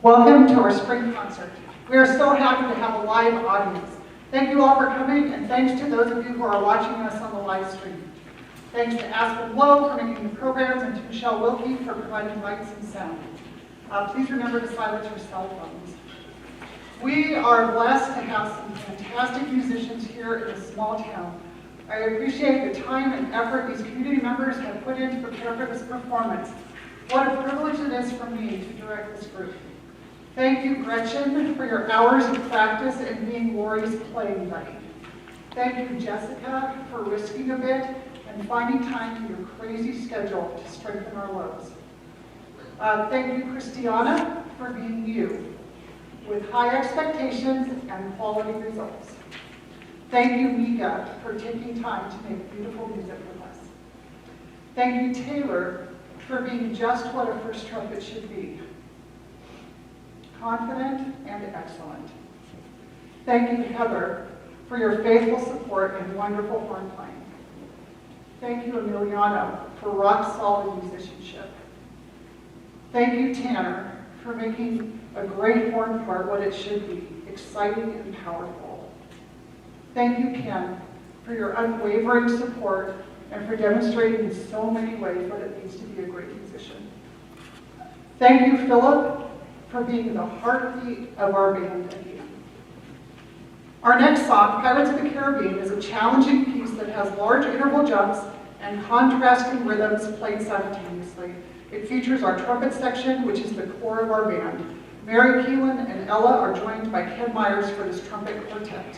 Welcome to our spring concert. We are so happy to have a live audience. Thank you all for coming, and thanks to those of you who are watching us on the live stream. Thanks to Aspen Lowe for making the programs and to Michelle Wilkie for providing lights and sound. Please remember to silence your cell phones. We are blessed to have some fantastic musicians here in a small town. I appreciate the time and effort these community members have put in to prepare for this performance. What a privilege it is for me to direct this group. Thank you, Gretchen, for your hours of practice and being Lori's playing buddy. Thank you, Jessica, for risking a bit and finding time in your crazy schedule to strengthen our lows. Thank you, Christiana, for being you, with high expectations and quality results. Thank you, Mika, for taking time to make beautiful music with us. Thank you, Taylor, for being just what a first trumpet should be. Confident and excellent. Thank you, Heather, for your faithful support and wonderful horn playing. Thank you, Emiliano, for rock-solid musicianship. Thank you, Tanner, for making a great horn part what it should be, exciting and powerful. Thank you, Ken, for your unwavering support and for demonstrating in so many ways what it means to be a great musician. Thank you, Philip, for being the heartbeat of our band again. Our next song, Pirates of the Caribbean, is a challenging piece that has large interval jumps and contrasting rhythms played simultaneously. It features our trumpet section, which is the core of our band. Mary Keelan and Ella are joined by Ken Myers for this trumpet quartet.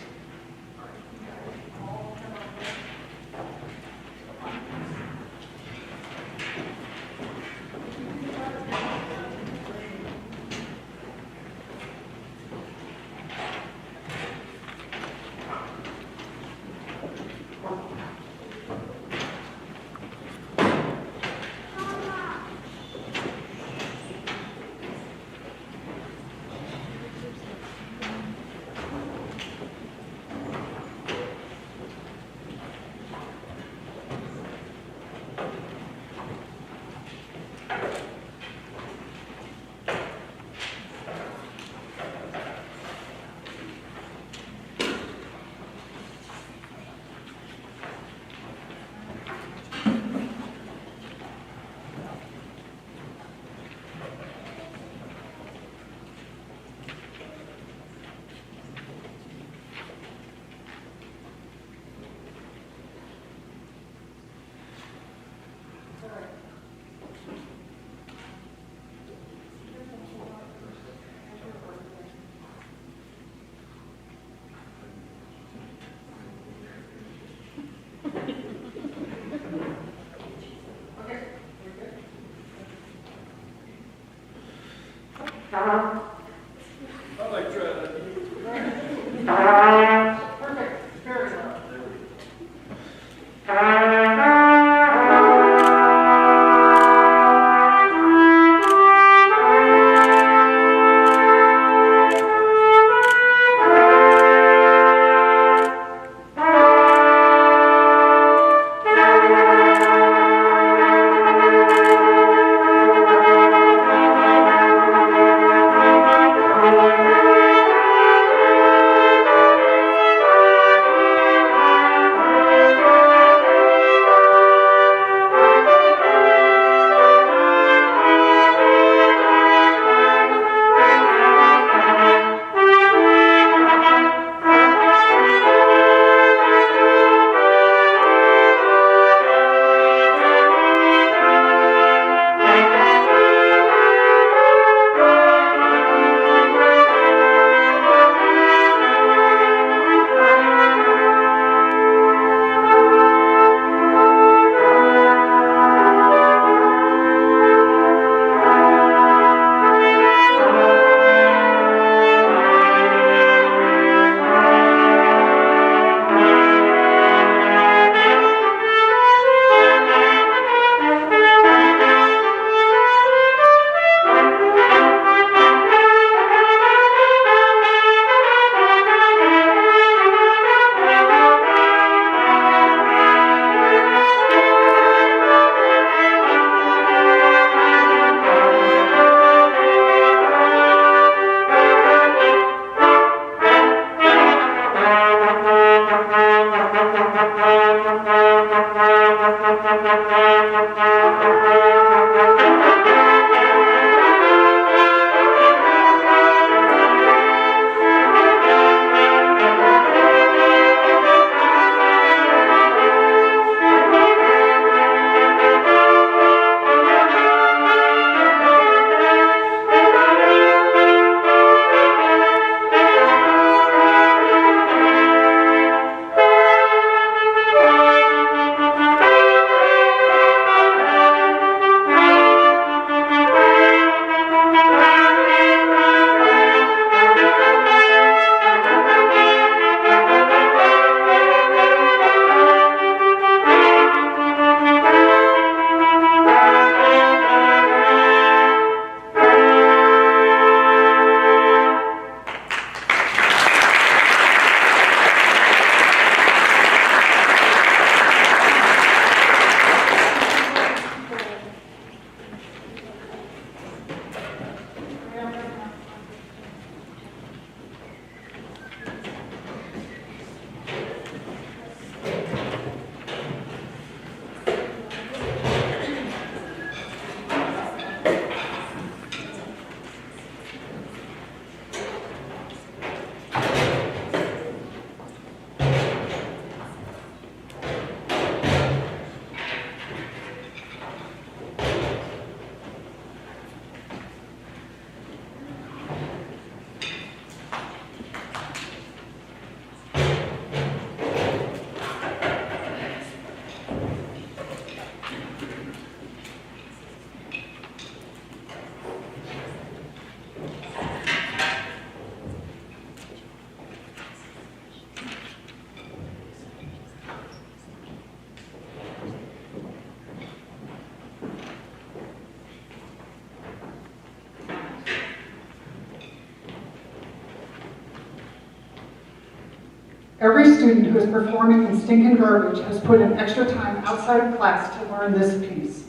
Every student who is performing in Stinkin' Garbage has put in extra time outside of class to learn this piece.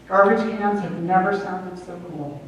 Garbage cans have never sounded so cool.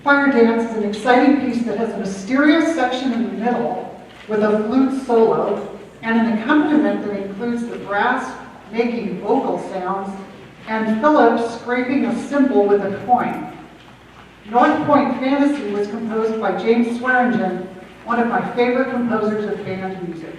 Fire Dance is an exciting piece that has a mysterious section in the middle with a flute solo and an accompaniment that includes the brass making vocal sounds and Philip scraping a cymbal with a coin. North Point Fantasy was composed by James Swearingen, one of my favorite composers of band music.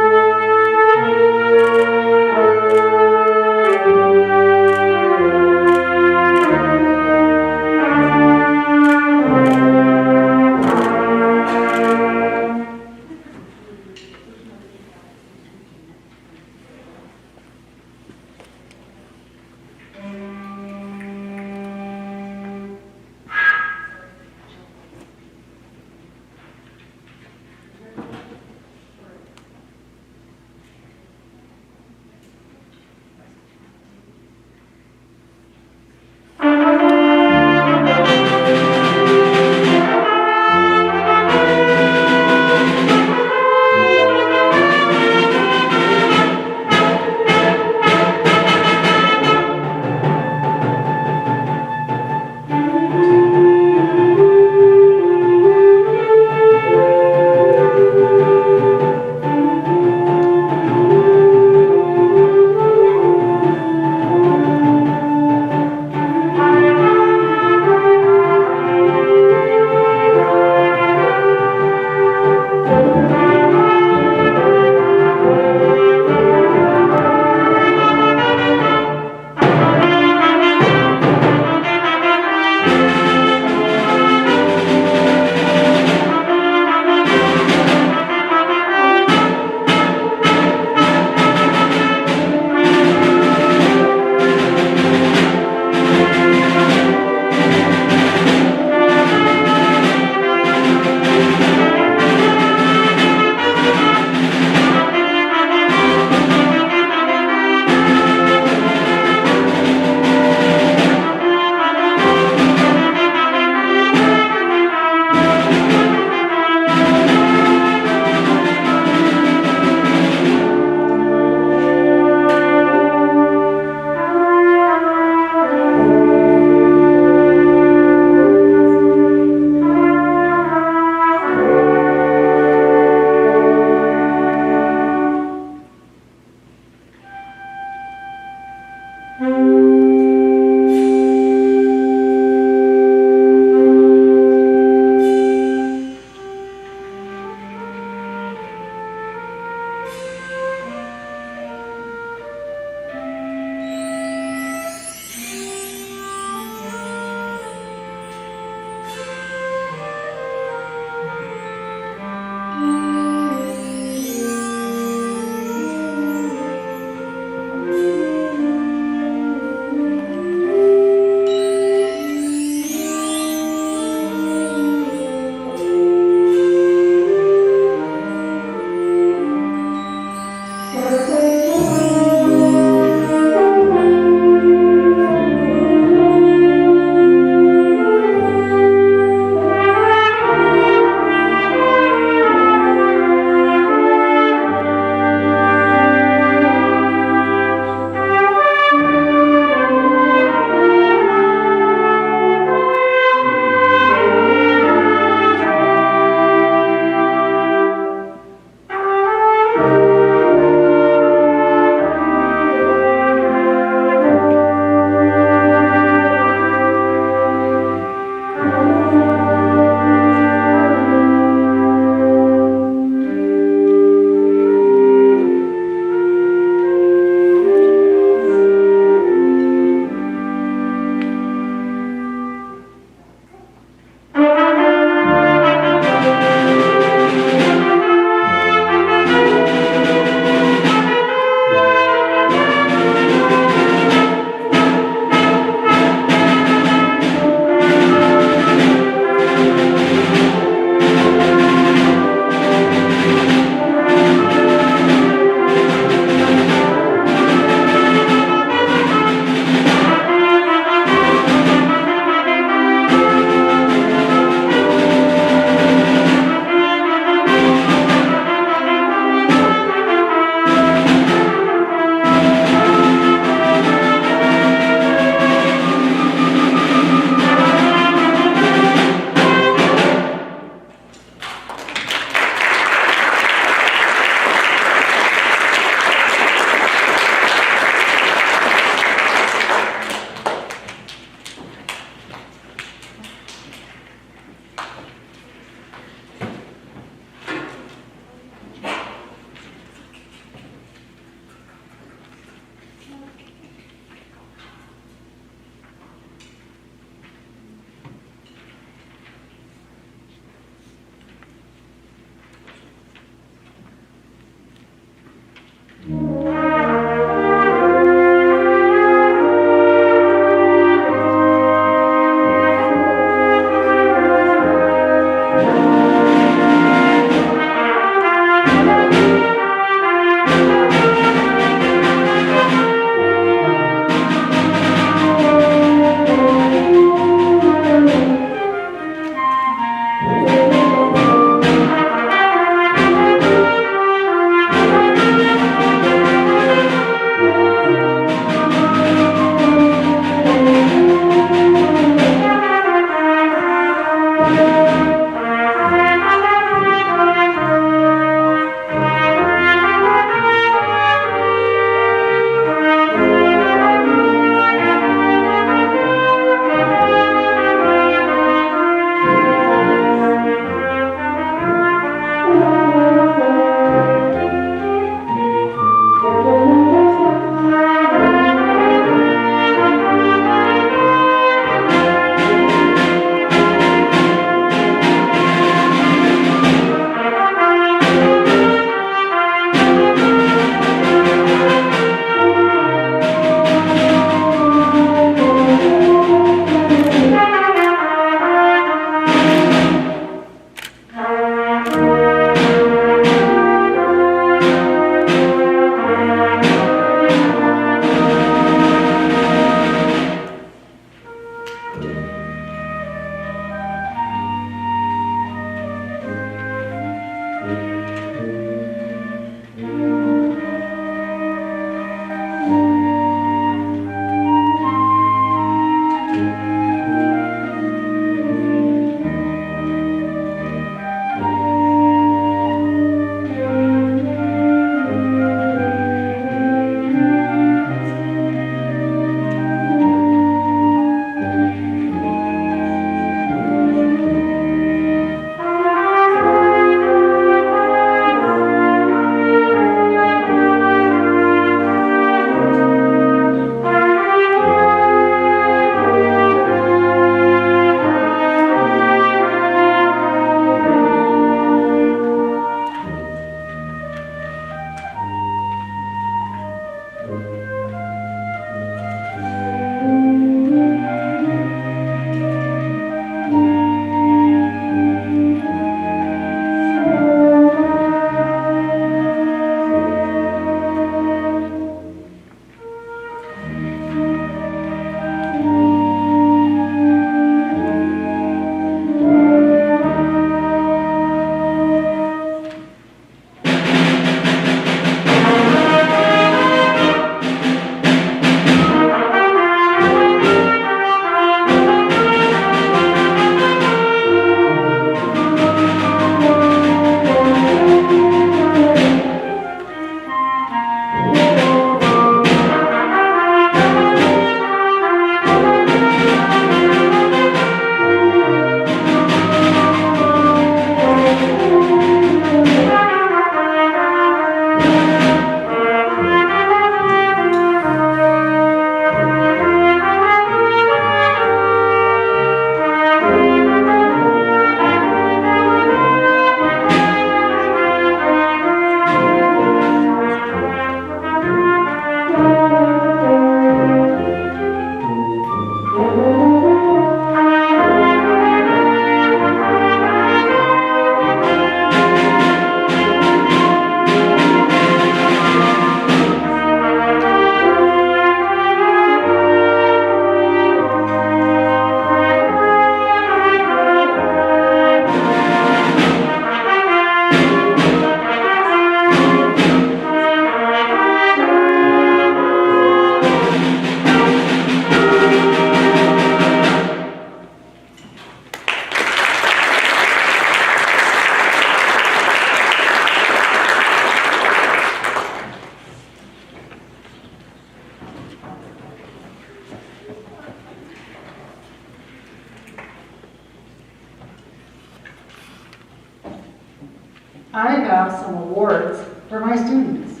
awards for my students.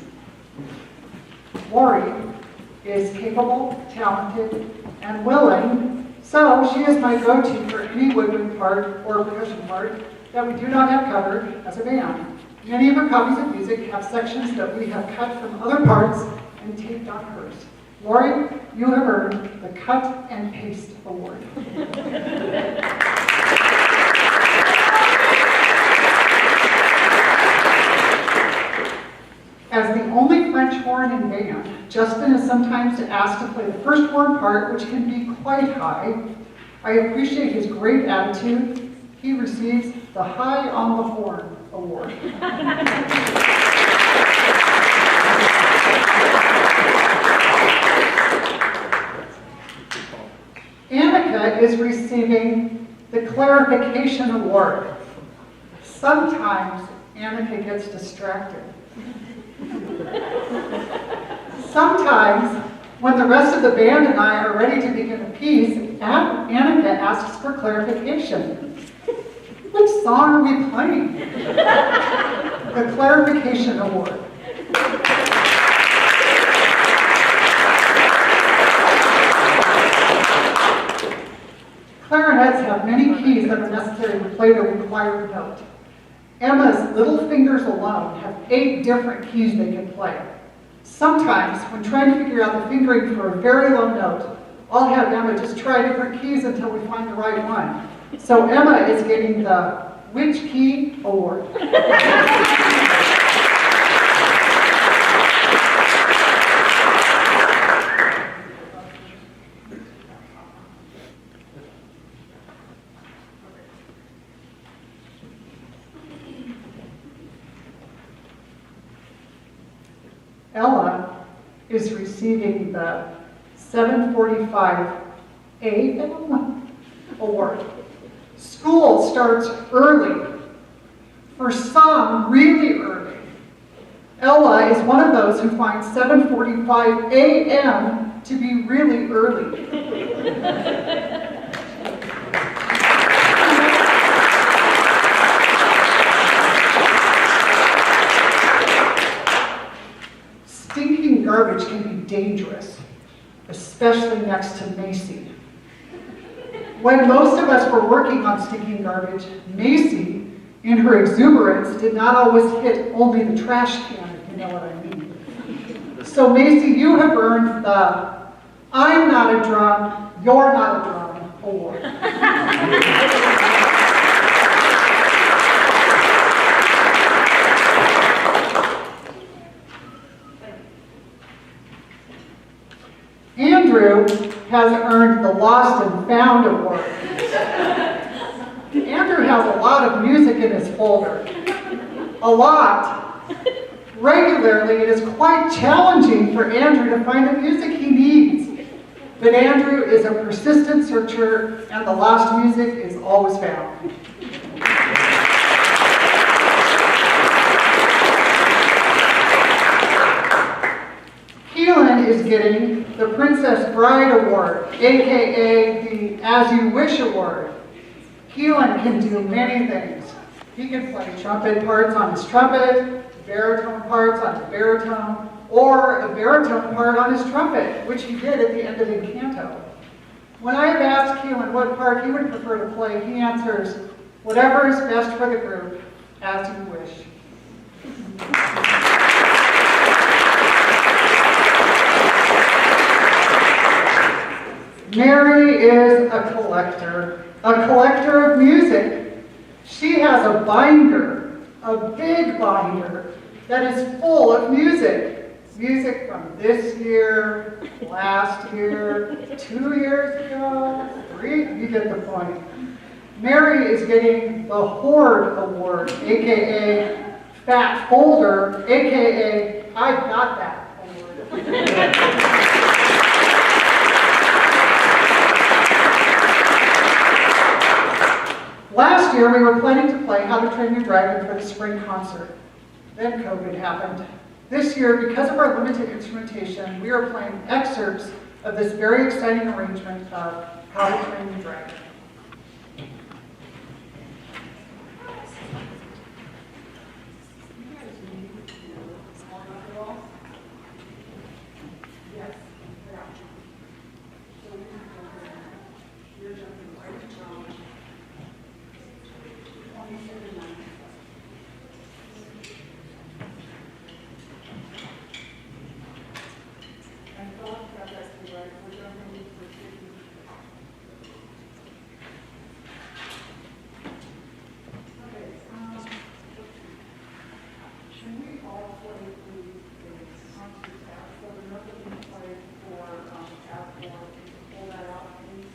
Lori is capable, talented, and willing, so she is my go-to for any woodwind part or percussion part that we do not have covered as a band. Many of her copies of music have sections that we have cut from other parts and taped on hers. Lori, you have earned the Cut and Paste Award. As the only French horn in band, Justin is sometimes asked to play the first horn part, which can be quite high. I appreciate his great attitude. He receives the High on the Horn Award. Annika is receiving the Clarification Award. Sometimes Annika gets distracted. Sometimes, when the rest of the band and I are ready to begin a piece, Annika asks for clarification. Which song are we playing? The Clarification Award. Clarinets have many keys that are necessary to play the required note. Emma's little fingers alone have 8 different keys they can play. Sometimes, when trying to figure out the fingering for a very low note, I'll have Emma just try different keys until we find the right one. So Emma is getting the Which Key Award. Ella is receiving the 745 AM Award. School starts early, for some really early. Ella is one of those who finds 7:45 AM to be really early. Stinking garbage can be dangerous, especially next to Macy. When most of us were working on stinking garbage, Macy, in her exuberance, did not always hit only the trash can, if you know what I mean. So Macy, you have earned the I'm not a drum, you're not a drum award. Andrew has earned the Lost and Found Award. Andrew has a lot of music in his folder. A lot. Regularly, it is quite challenging for Andrew to find the music he needs. But Andrew is a persistent searcher, and the lost music is always found. Keelan is getting the Princess Bride Award, aka the As You Wish Award. Keelan can do many things. He can play trumpet parts on his trumpet, baritone parts on his baritone, or a baritone part on his trumpet, which he did at the end of Encanto. When I have asked Keelan what part he would prefer to play, he answers, whatever is best for the group, as you wish. Mary is a collector of music. She has a binder, a big binder, that is full of music. Music from this year, last year, 2 years ago, 3, you get the point. Mary is getting the Hoard Award, aka Fat Folder, aka I've got that award. Last year, we were planning to play How to Train Your Dragon for the spring concert. Then COVID happened. This year, because of our limited instrumentation, we are playing excerpts of this very exciting arrangement of How to Train Your Dragon. please, is onto tab 4. The note that we played for tab 4. If you can pull that out, please.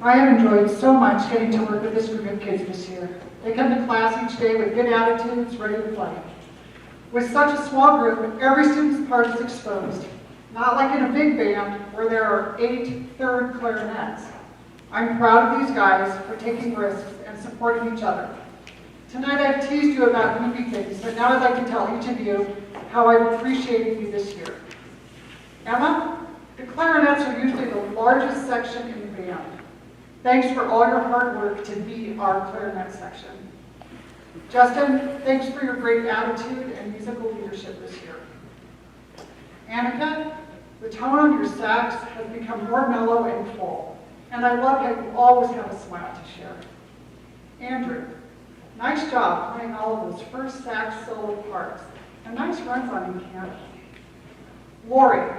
I have enjoyed so much getting to work with this group of kids this year. They come to class each day with good attitudes, ready to play. With such a small group, every student's part is exposed, not like in a big band where there are 8 third clarinets. I'm proud of these guys for taking risks and supporting each other. Tonight I've teased you about goofy things, but now I'd like to tell each of you how I've appreciated you this year. Emma, the clarinets are usually the largest section in the band. Thanks for all your hard work to be our clarinet section. Justin, thanks for your great attitude and musical leadership this year. Annika, the tone on your sax has become more mellow and full, and I love how you always have a smile to share. Andrew, nice job playing all of those first sax solo parts, and nice runs on Encanto. Lori,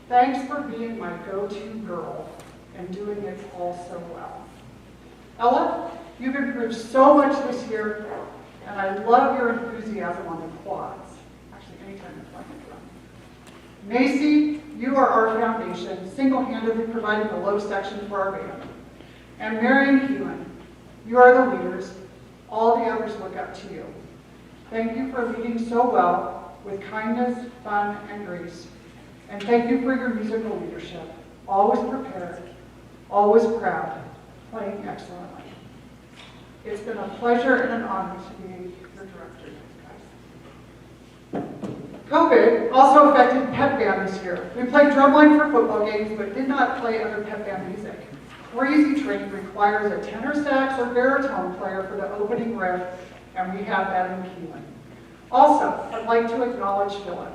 thanks for being my go-to girl and doing it all so well. Ella, you've improved so much this year, and I love your enthusiasm on the quads. Actually, anytime you're playing the drum. Macy, you are our foundation, single-handedly providing the low section for our band. And Marion Heelan, you are the leaders. All the others look up to you. Thank you for leading so well with kindness, fun, and grace. And thank you for your musical leadership. Always prepared, always proud, playing excellently. It's been a pleasure and an honor to be your director, guys. COVID also affected pep band this year. We played drumline for football games, but did not play other pep band music. Crazy Train requires a tenor sax or baritone player for the opening riff, and we have that in Keelan. Also, I'd like to acknowledge Philip.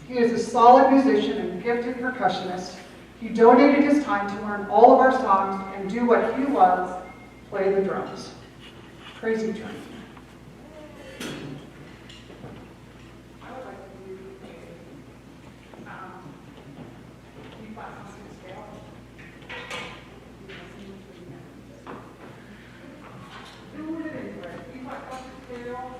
He is a solid musician and gifted percussionist. He donated his time to learn all of our songs and do what he loves, play the drums. Crazy Train. I would like to do a B-flat constant scale. Do it anyway. B-flat constant scale.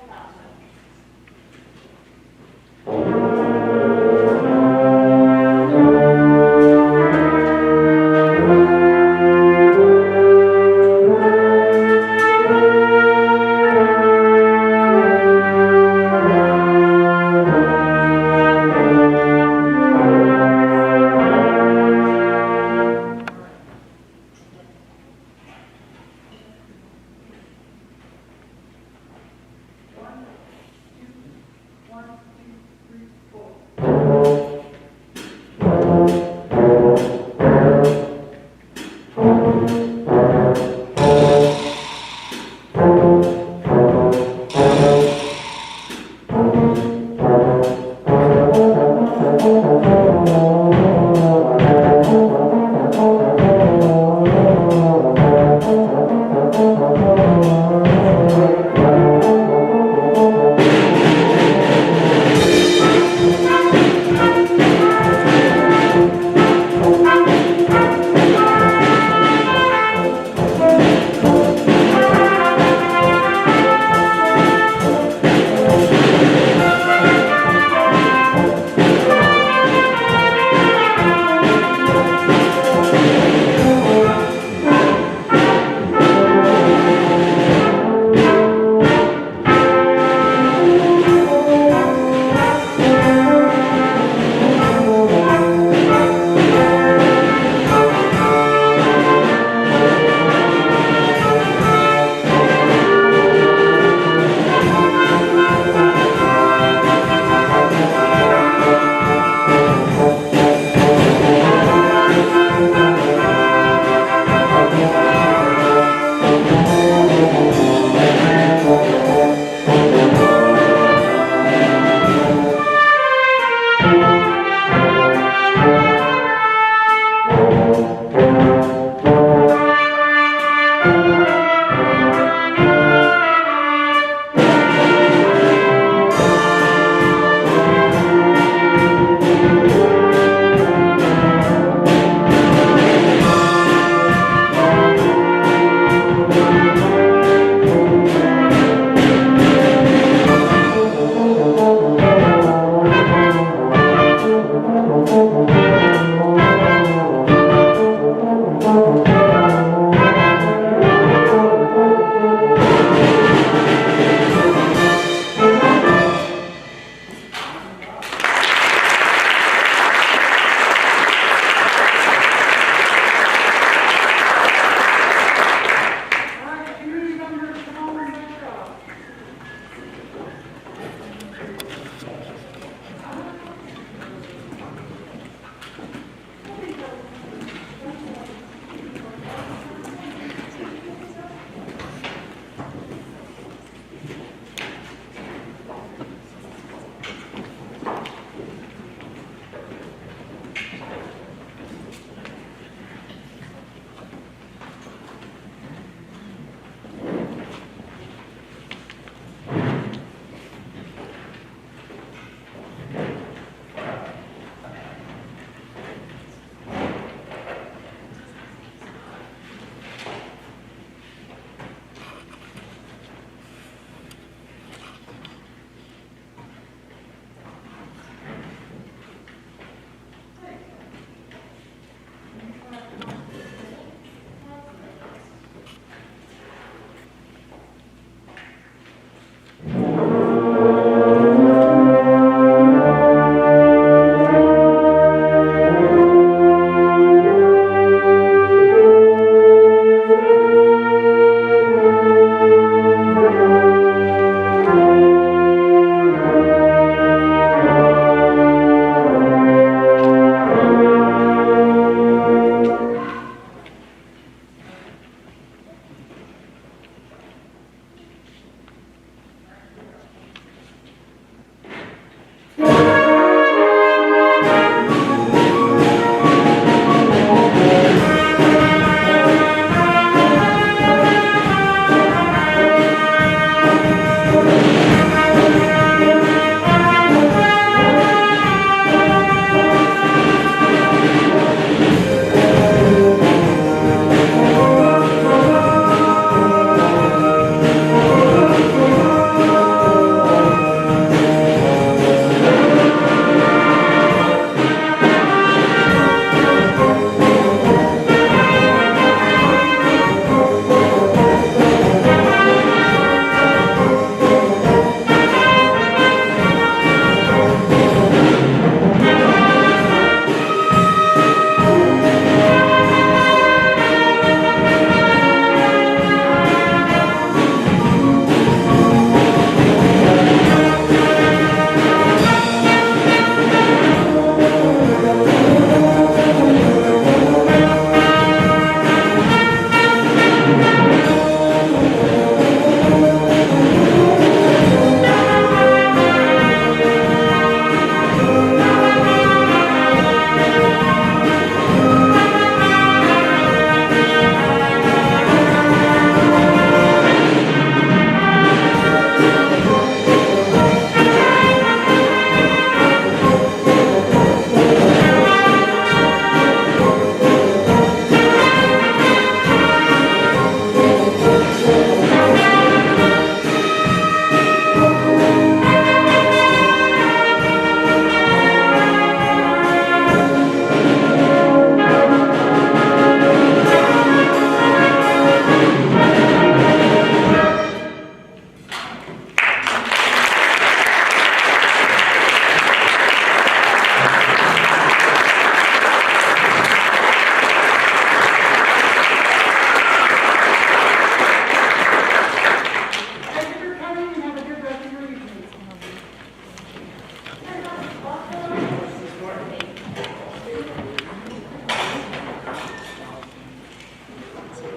Let's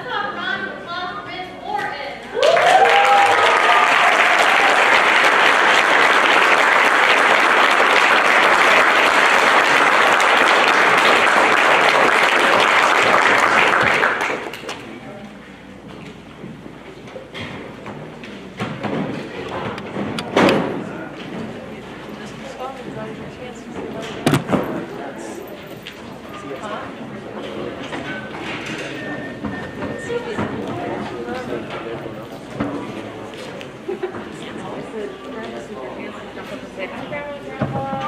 have a round of applause for Miss Morton. Say hi, Grandma, Grandpa.